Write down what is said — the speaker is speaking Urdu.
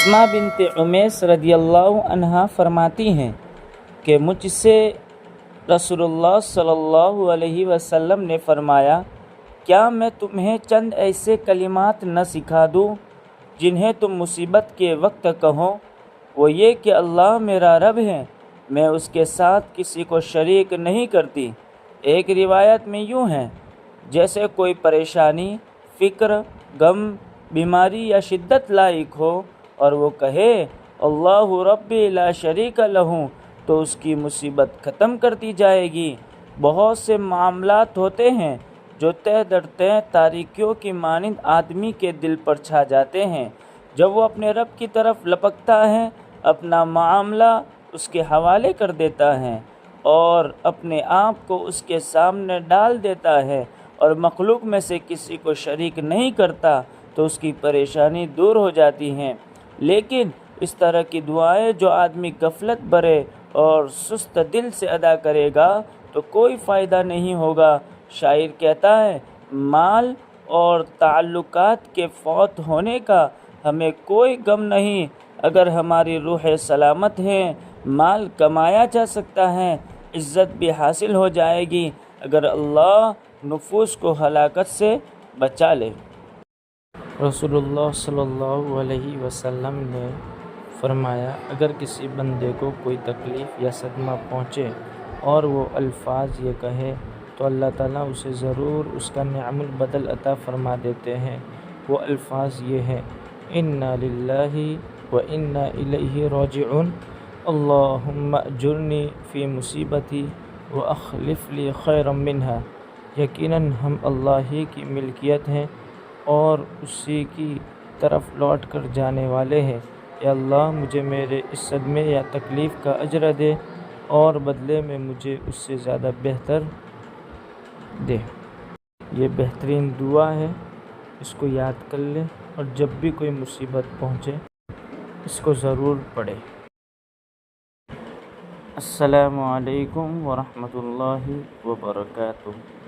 اسماء بنت عمیس رضی اللہ عنہا فرماتی ہیں کہ مجھ سے رسول اللہ صلی اللہ علیہ وسلم نے فرمایا، کیا میں تمہیں چند ایسے کلمات نہ سکھا دوں جنہیں تم مصیبت کے وقت کہو؟ وہ یہ کہ اللہ میرا رب ہے، میں اس کے ساتھ کسی کو شریک نہیں کرتی۔ ایک روایت میں یوں ہے، جیسے کوئی پریشانی، فکر، غم، بیماری یا شدت لاحق ہو اور وہ کہے اللہ ربی لا شریک لہ، تو اس کی مصیبت ختم کر دی جائے گی۔ بہت سے معاملات ہوتے ہیں جو تہ در تہ تاریکیوں کی مانند آدمی کے دل پر چھا جاتے ہیں۔ جب وہ اپنے رب کی طرف لپکتا ہے، اپنا معاملہ اس کے حوالے کر دیتا ہے اور اپنے آپ کو اس کے سامنے ڈال دیتا ہے اور مخلوق میں سے کسی کو شریک نہیں کرتا، تو اس کی پریشانی دور ہو جاتی ہیں۔ لیکن اس طرح کی دعائیں جو آدمی غفلت برے اور سست دل سے ادا کرے گا تو کوئی فائدہ نہیں ہوگا۔ شاعر کہتا ہے، مال اور تعلقات کے فوت ہونے کا ہمیں کوئی غم نہیں، اگر ہماری روح سلامت ہے۔ مال کمایا جا سکتا ہے، عزت بھی حاصل ہو جائے گی اگر اللہ نفوس کو ہلاکت سے بچا لے۔ رسول اللہ صلی اللہ علیہ وسلم نے فرمایا، اگر کسی بندے کو کوئی تکلیف یا صدمہ پہنچے اور وہ الفاظ یہ کہے تو اللہ تعالیٰ اسے ضرور اس کا نعم البدل عطا فرما دیتے ہیں۔ وہ الفاظ یہ ہیں، انا للہ و انا الیہ راجعون، اللہم اجرنی فی مصیبتی و اخلف لی خیرا منہا۔ یقیناً ہم اللہ ہی کی ملکیت ہیں اور اسی کی طرف لوٹ کر جانے والے ہیں۔ اے اللہ مجھے میرے اس صدمے یا تکلیف کا اجر دے اور بدلے میں مجھے اس سے زیادہ بہتر دے۔ یہ بہترین دعا ہے، اس کو یاد کر لیں اور جب بھی کوئی مصیبت پہنچے اس کو ضرور پڑھیں۔ السلام علیکم ورحمۃ اللہ وبرکاتہ۔